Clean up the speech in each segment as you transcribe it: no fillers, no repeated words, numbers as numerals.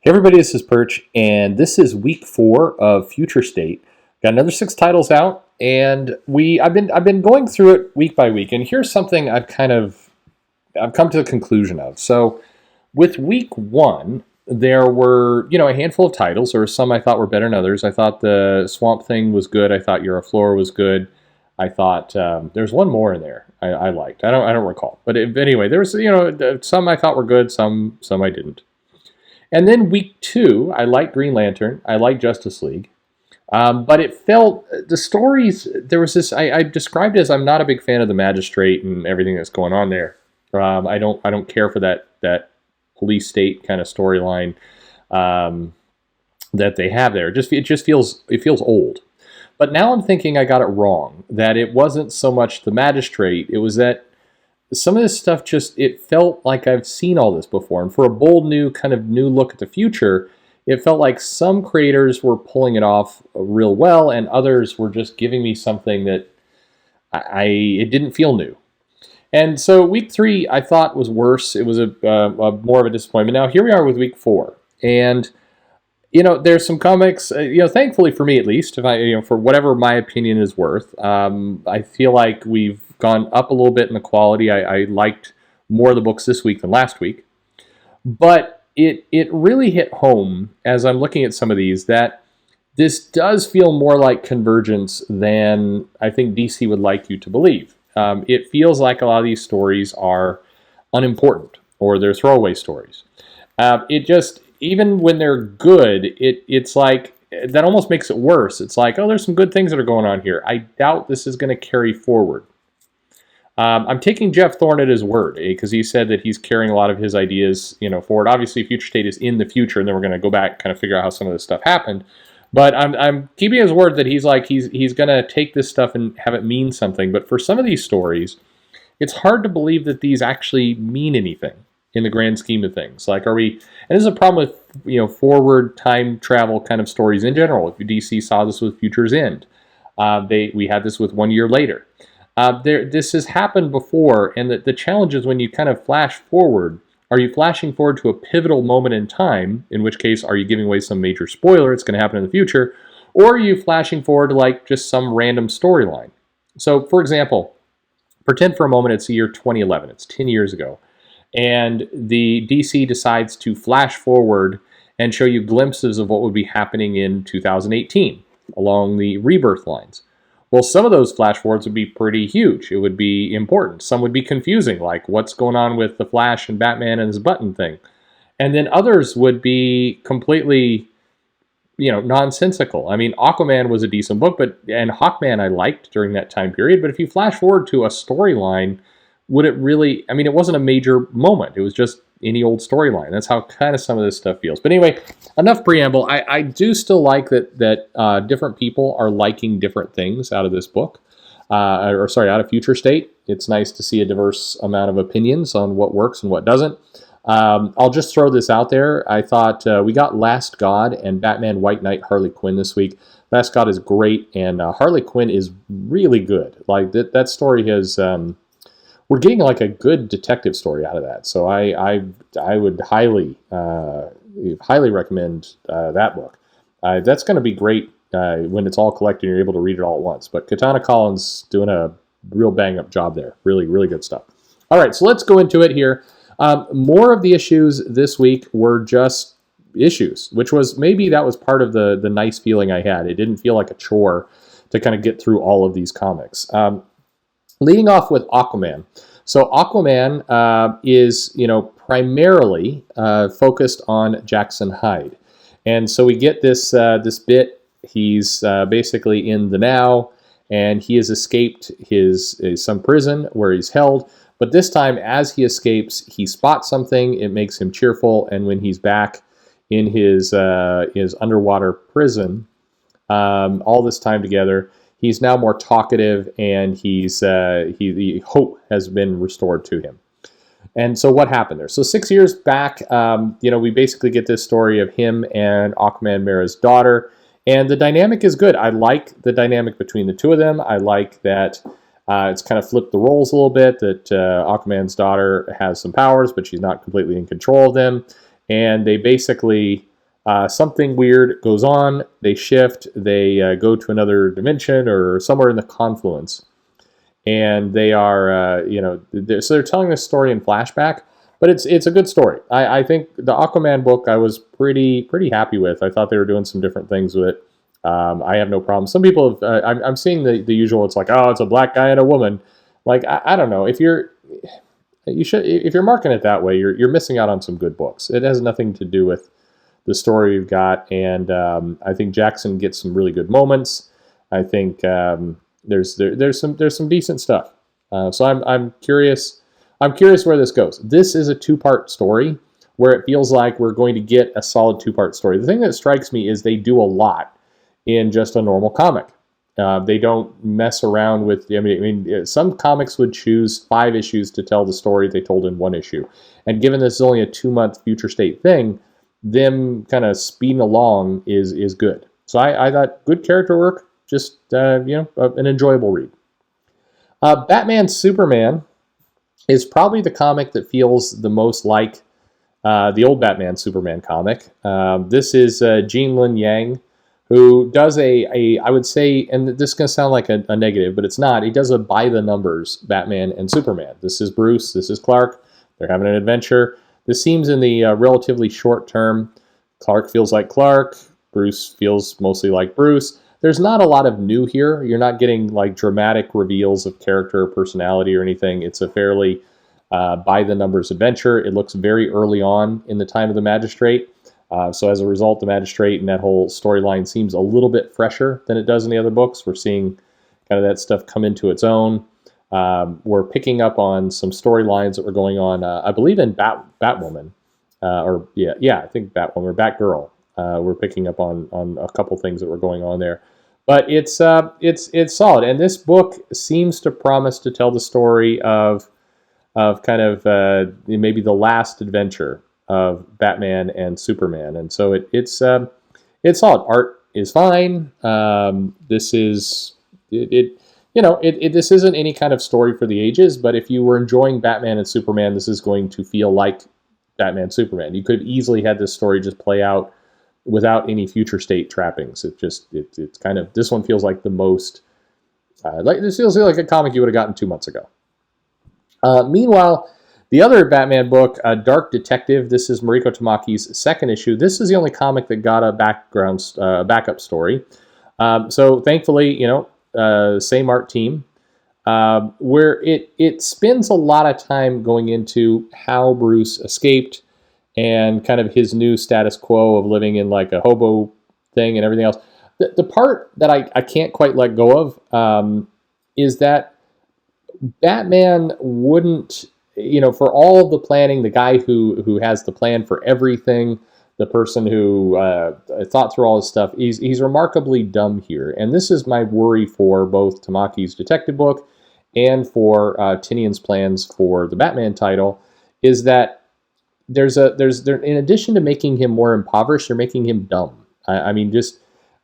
Hey everybody, this is Perch, and this is week 4 of Future State. Got another 6 titles out, and I've been going through it week by week, and here's something I've come to the conclusion of. So with week 1, there were a handful of titles. There were some I thought were better than others. I thought the Swamp Thing was good. I thought Euroflora was good. I thought there's one more in there I liked. I don't recall, but anyway, there was some I thought were good, some I didn't. And then week 2, I liked Green Lantern. I liked Justice League. But it felt, the stories, there was this, I described it as I'm not a big fan of the Magistrate and everything that's going on there. I don't care for that police state kind of storyline that they have there. It just feels old. But now I'm thinking I got it wrong, that it wasn't so much the Magistrate, it was that some of this stuff it felt like I've seen all this before. And for a bold new look at the future, it felt like some creators were pulling it off real well, and others were just giving me something that it didn't feel new. And so week 3 I thought was worse. It was a more of a disappointment. Now here we are with week 4, and there's some comics. Thankfully for me at least, if for whatever my opinion is worth, I feel like we've gone up a little bit in the quality. I liked more of the books this week than last week. But it really hit home as I'm looking at some of these that this does feel more like Convergence than I think DC would like you to believe. It feels like a lot of these stories are unimportant or they're throwaway stories. Even when they're good, it's like that almost makes it worse. It's like, oh, there's some good things that are going on here. I doubt this is going to carry forward. I'm taking Jeff Thorne at his word, because he said that he's carrying a lot of his ideas, forward. Obviously, Future State is in the future, and then we're going to go back and kind of figure out how some of this stuff happened. But I'm keeping his word that he's going to take this stuff and have it mean something. But for some of these stories, it's hard to believe that these actually mean anything in the grand scheme of things. Like, are we? And this is a problem with forward time travel kind of stories in general. If DC saw this with Future's End, we had this with 1 year later. This has happened before, and the challenge is when you kind of flash forward, are you flashing forward to a pivotal moment in time, in which case are you giving away some major spoiler, it's going to happen in the future, or are you flashing forward to like just some random storyline? So, for example, pretend for a moment it's the year 2011, it's 10 years ago, and the DC decides to flash forward and show you glimpses of what would be happening in 2018 along the rebirth lines. Well, some of those flash forwards would be pretty huge. It would be important. Some would be confusing, like what's going on with the Flash and Batman and his button thing. And then others would be completely, nonsensical. I mean, Aquaman was a decent book, and Hawkman I liked during that time period. But if you flash forward to a storyline, would it really? I mean, it wasn't a major moment. It was just any old storyline. That's how kind of some of this stuff feels. But anyway, enough preamble. I do still like that different people are liking different things out of this book, out of Future State. It's nice to see a diverse amount of opinions on what works and what doesn't. I'll just throw this out there. I thought we got Last God and Batman White Knight Harley Quinn this week. Last God is great, and Harley Quinn is really good. Like that story has... we're getting like a good detective story out of that. So I would highly recommend that book. That's going to be great when it's all collected and you're able to read it all at once. But Katana Collins doing a real bang-up job there. Really, really good stuff. All right, so let's go into it here. More of the issues this week were just issues, which was maybe that was part of the nice feeling I had. It didn't feel like a chore to kind of get through all of these comics. Leading off with Aquaman. So Aquaman is, primarily focused on Jackson Hyde. And so we get this bit. He's basically in the now, and he has escaped some prison where he's held. But this time, as he escapes, he spots something. It makes him cheerful. And when he's back in his underwater prison, all this time together, he's now more talkative, and the hope has been restored to him. And so what happened there? So 6 years back, we basically get this story of him and Aquaman Mara's daughter, and the dynamic is good. I like the dynamic between the two of them. I like that it's kind of flipped the roles a little bit, that Aquaman's daughter has some powers, but she's not completely in control of them. And they basically something weird goes on, they shift, they go to another dimension or somewhere in the confluence, and they are, so they're telling this story in flashback, but it's a good story. I think the Aquaman book I was pretty happy with. I thought they were doing some different things with it. I have no problem. Some people have, I'm seeing the usual. It's like, oh, it's a black guy and a woman. Like, I don't know, if you're marking it that way, you're missing out on some good books. It has nothing to do with the story we've got, and I think Jackson gets some really good moments. I think there's some decent stuff. So I'm curious. I'm curious where this goes. This is a two-part story where it feels like we're going to get a solid two-part story. The thing that strikes me is they do a lot in just a normal comic. They don't mess around with. I mean, some comics would choose 5 issues to tell the story they told in 1 issue, and given this is only a 2-month future state thing, them kind of speeding along is good. So I thought good character work, just an enjoyable read. Batman Superman is probably the comic that feels the most like the old Batman Superman comic. This is Gene Lin Yang, who does I would say, and this is going to sound like a negative, but it's not. He does a by the numbers Batman and Superman. This is Bruce, this is Clark. They're having an adventure. This seems in the relatively short term. Clark feels like Clark. Bruce feels mostly like Bruce. There's not a lot of new here. You're not getting like dramatic reveals of character or personality or anything. It's a fairly by the numbers adventure. It looks very early on in the time of the Magistrate. So as a result, the Magistrate and that whole storyline seems a little bit fresher than it does in the other books. We're seeing kind of that stuff come into its own. We're picking up on some storylines that were going on, I believe, in Batwoman, I think Batwoman or Batgirl. We're picking up on a couple things that were going on there, but it's solid. And this book seems to promise to tell the story of kind of maybe the last adventure of Batman and Superman, and so it's solid. Art is fine. This is this isn't any kind of story for the ages, but if you were enjoying Batman and Superman, this is going to feel like Batman Superman. You could have easily had this story just play out without any future state trappings. It's kind of, this one feels like the most this feels like a comic you would have gotten 2 months ago. Meanwhile, the other Batman book, Dark Detective, this is Mariko Tamaki's second issue. This is the only comic that got a backup story. So thankfully, same art team, where it spends a lot of time going into how Bruce escaped and kind of his new status quo of living in like a hobo thing and everything else. The part that I can't quite let go of is that Batman wouldn't, for all of the planning, the guy who has the plan for everything, the person who thought through all this stuff, he's remarkably dumb here. And this is my worry for both Tamaki's detective book and for Tinian's plans for the Batman title, is that there's in addition to making him more impoverished, they're making him dumb. I mean, just,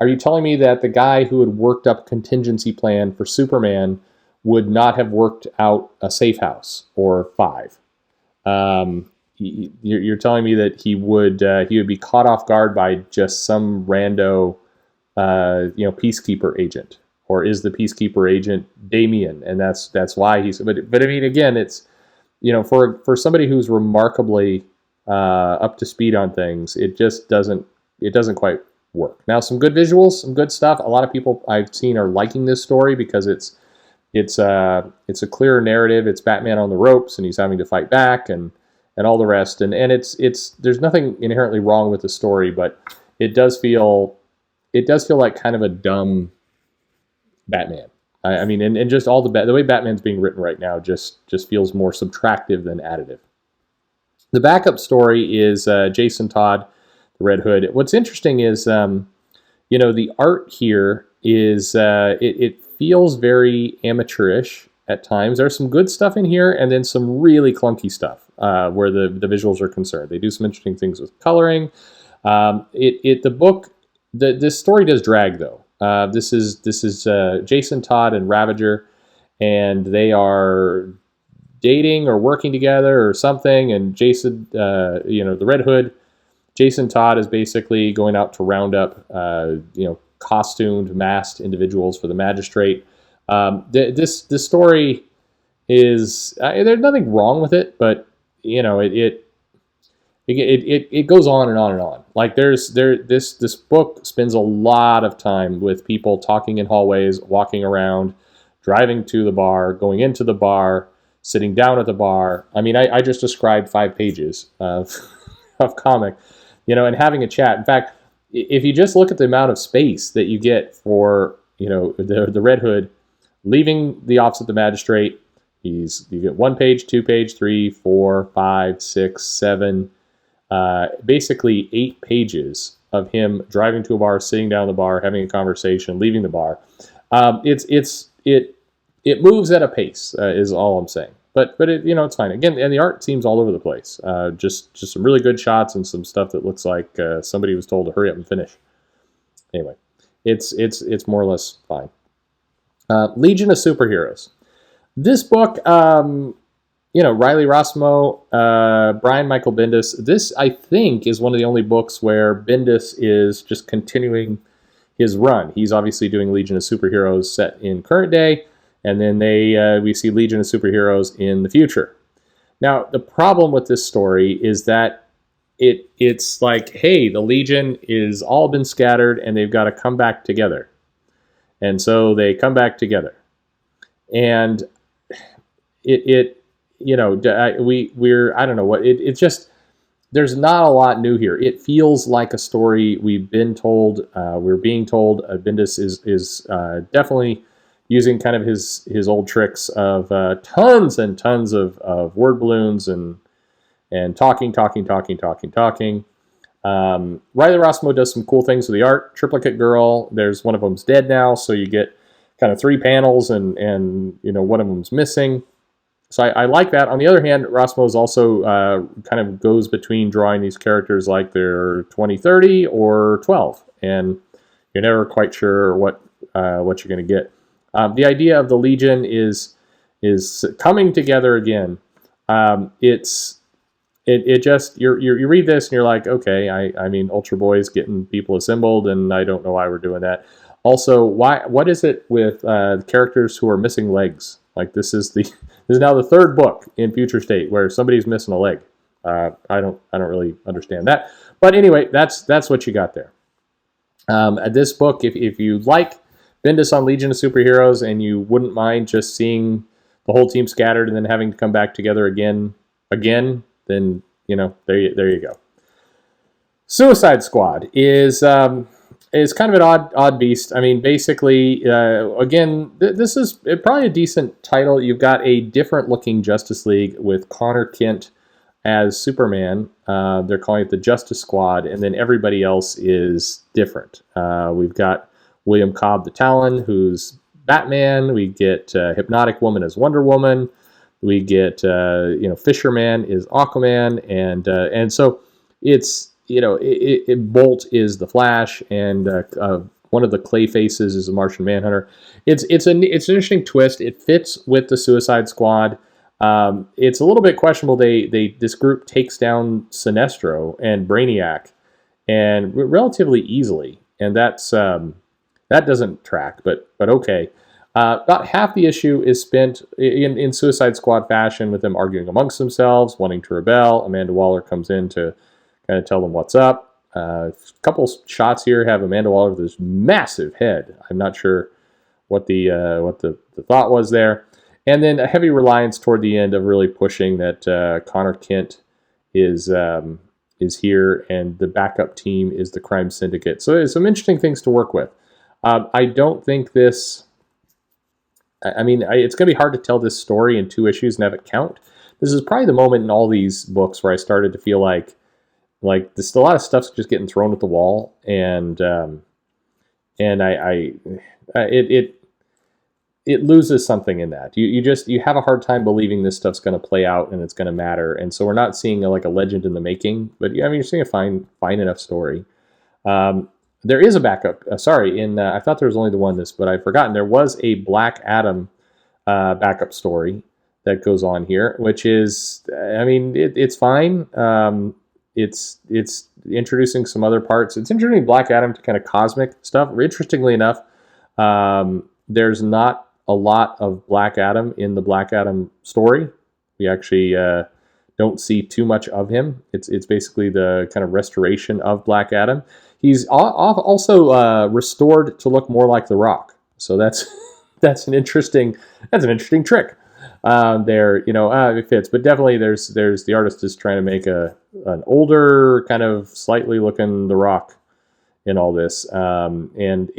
are you telling me that the guy who had worked up a contingency plan for Superman would not have worked out a safe house or 5? You're telling me that he would be caught off guard by just some rando, peacekeeper agent, or is the peacekeeper agent Damien, and that's why he's. But I mean, again, it's for somebody who's remarkably up to speed on things, it just doesn't quite work. Now, some good visuals, some good stuff. A lot of people I've seen are liking this story because it's a clearer narrative. It's Batman on the ropes, and he's having to fight back, and all the rest. And it's there's nothing inherently wrong with the story, but it does feel like kind of a dumb Batman. I mean, and just all the way Batman's being written right now just feels more subtractive than additive. The backup story is Jason Todd, the Red Hood. What's interesting is the art here is it feels very amateurish at times. There's some good stuff in here, and then some really clunky stuff where the visuals are concerned. They do some interesting things with coloring. This story does drag though. This is Jason Todd and Ravager, and they are dating or working together or something. And Jason, the Red Hood, Jason Todd is basically going out to round up, costumed, masked individuals for the magistrate. This story is there's nothing wrong with it, but it goes on and on and on. Like this book spends a lot of time with people talking in hallways, walking around, driving to the bar, going into the bar, sitting down at the bar. I mean, I just described 5 pages of of comic, and having a chat. In fact, if you just look at the amount of space that you get for the Red Hood leaving the office of the magistrate, you get 1 page, 2 page, 3, 4, 5, 6, 7. Basically 8 pages of him driving to a bar, sitting down at the bar, having a conversation, leaving the bar. It moves at a pace, is all I'm saying. But it's fine. Again, and the art seems all over the place. Just some really good shots and some stuff that looks like somebody was told to hurry up and finish. Anyway, it's more or less fine. Legion of Superheroes. This book, Riley Rossmo, Brian Michael Bendis. This, I think, is one of the only books where Bendis is just continuing his run. He's obviously doing Legion of Superheroes set in current day, and then we see Legion of Superheroes in the future. Now, the problem with this story is that it's like, hey, the Legion is all been scattered, and they've got to come back together. And so they come back together. And I don't know what it's just. There's not a lot new here. It feels like a story we've been told. We're being told. Bendis is definitely using kind of his old tricks of tons and tons of word balloons and talking. Riley Rossmo does some cool things with the art. Triplicate Girl. There's one of them's dead now, so you get kind of 3 panels, and one of them's missing. So I like that. On the other hand, Rossmo is also kind of goes between drawing these characters like they're 20, 30, or 12, and you're never quite sure what you're going to get. The idea of the Legion is coming together again. It just you read this and you're like, okay, I mean, Ultra Boy's getting people assembled, and I don't know why we're doing that. Also, what is it with characters who are missing legs? Like this is now the 3rd book in Future State where somebody's missing a leg. I don't really understand that. But anyway, that's what you got there. This book, if you like Bendis on Legion of Superheroes and you wouldn't mind just seeing the whole team scattered and then having to come back together again, then there you go. Suicide Squad is kind of an odd beast. I mean, basically, again, this is probably a decent title. You've got a different looking Justice League with Connor Kent as Superman. They're calling it the Justice Squad, and then everybody else is different. We've got William Cobb the Talon, who's Batman. We get Hypnotic Woman as Wonder Woman. We get Fisherman is Aquaman, and so it's. Bolt is the Flash, and one of the clay faces is the Martian Manhunter. It's an interesting twist. It fits with the Suicide Squad. It's a little bit questionable. This group takes down Sinestro and Brainiac, and relatively easily, and that doesn't track. But okay. About half the issue is spent in Suicide Squad fashion with them arguing amongst themselves, wanting to rebel. Amanda Waller comes in to kind of tell them what's up. A couple shots here have Amanda Waller with this massive head. I'm not sure what the thought was there. And then a heavy reliance toward the end of really pushing that Connor Kent is here, and the backup team is the Crime Syndicate. So there's some interesting things to work with. I don't think this. I mean, it's going to be hard to tell this story in 2 issues and have it count. This is probably the moment in all these books where I started to feel like this, a lot of stuff's just getting thrown at the wall, and it loses something in that. You have a hard time believing this stuff's going to play out and it's going to matter, and so we're not seeing a legend in the making. But I mean, you're seeing a fine enough story. There is a backup. I thought there was only the one but I've forgotten. There was a Black Adam backup story that goes on here, which is, I mean, it's fine. it's introducing some other parts. It's introducing Black Adam to kind of cosmic stuff. Interestingly enough, there's not a lot of Black Adam in the Black Adam story. We actually don't see too much of him. It's basically the kind of restoration of Black Adam. He's also restored to look more like The Rock. So that's an interesting trick. There, it fits, but definitely there's the artist is trying to make an older, kind of slightly looking The Rock in all this, and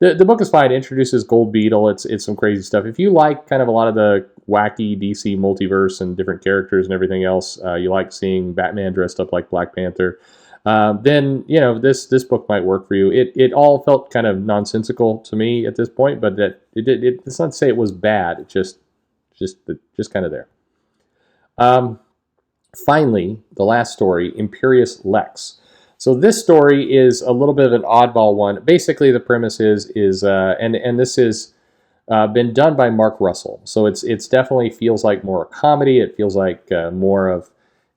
the book is fine. It introduces Gold Beetle. It's some crazy stuff. If you like kind of a lot of the wacky DC multiverse and different characters and everything else, you like seeing Batman dressed up like Black Panther, then this book might work for you. It all felt kind of nonsensical to me at this point, but it's not to say it was bad. It just kind of there. Finally, the last story, Imperious Lex. So this story is a little bit of an oddball one. Basically, the premise is and this is been done by Mark Russell. So it's definitely feels like more a comedy. It feels like more of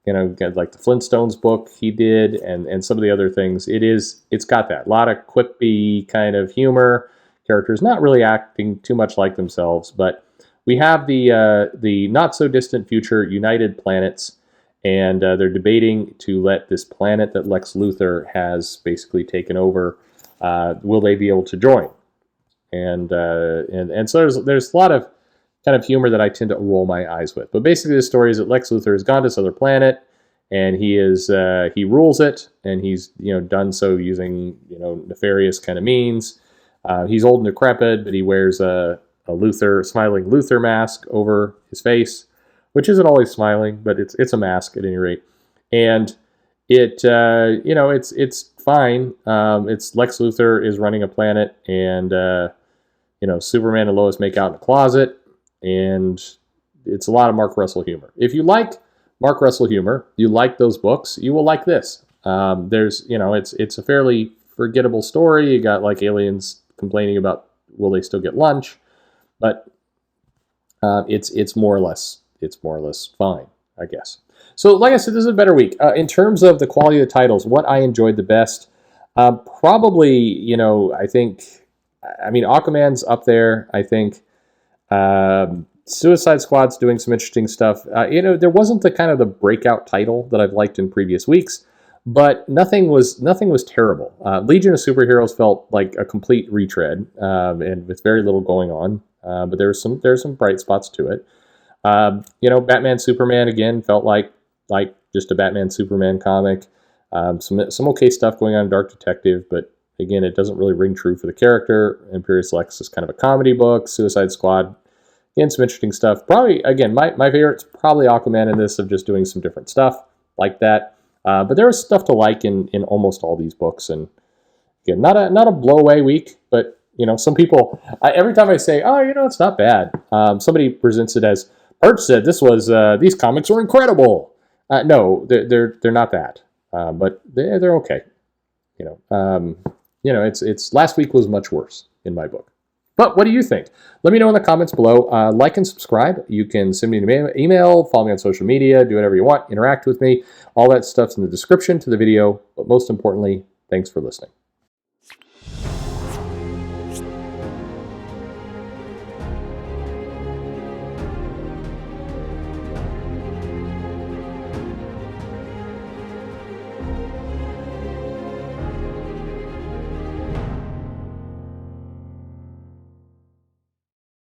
like the Flintstones book he did, and some of the other things. It's got that a lot of quippy kind of humor. Characters not really acting too much like themselves, but we have the not so distant future United Planets. And they're debating to let this planet that Lex Luthor has basically taken over. Will they be able to join? And so there's a lot of kind of humor that I tend to roll my eyes with. But basically, the story is that Lex Luthor has gone to this other planet, and he rules it, and he's done so using nefarious kind of means. He's old and decrepit, but he wears a smiling Luthor mask over his face, which isn't always smiling, but it's a mask at any rate. And it's fine. It's Lex Luthor is running a planet, and Superman and Lois make out in a closet, and it's a lot of Mark Russell humor. If you like Mark Russell humor, you like those books, you will like this. It's a fairly forgettable story. You got like aliens complaining about will they still get lunch, but it's more or less fine, I guess. So like I said, this is a better week. In terms of the quality of the titles, what I enjoyed the best, probably, Aquaman's up there. I think Suicide Squad's doing some interesting stuff. There wasn't the breakout title that I've liked in previous weeks, but nothing was terrible. Legion of Superheroes felt like a complete retread, and with very little going on. But there's some bright spots to it. Batman Superman again felt like just a Batman Superman comic. Some okay stuff going on in Dark Detective, but again, it doesn't really ring true for the character. Imperious Lex is kind of a comedy book. Suicide Squad, again, some interesting stuff. Probably, again, my favorite's probably Aquaman in this, of just doing some different stuff like that. But there was stuff to like in almost all these books, and again, not a blowaway week, but some people, every time I say, it's not bad, somebody presents it as, Perch said these comics were incredible. No, they're not that, but they're okay. It's last week was much worse in my book. But what do you think? Let me know in the comments below. Like and subscribe. You can send me an email, follow me on social media, do whatever you want, interact with me. All that stuff's in the description to the video. But most importantly, thanks for listening.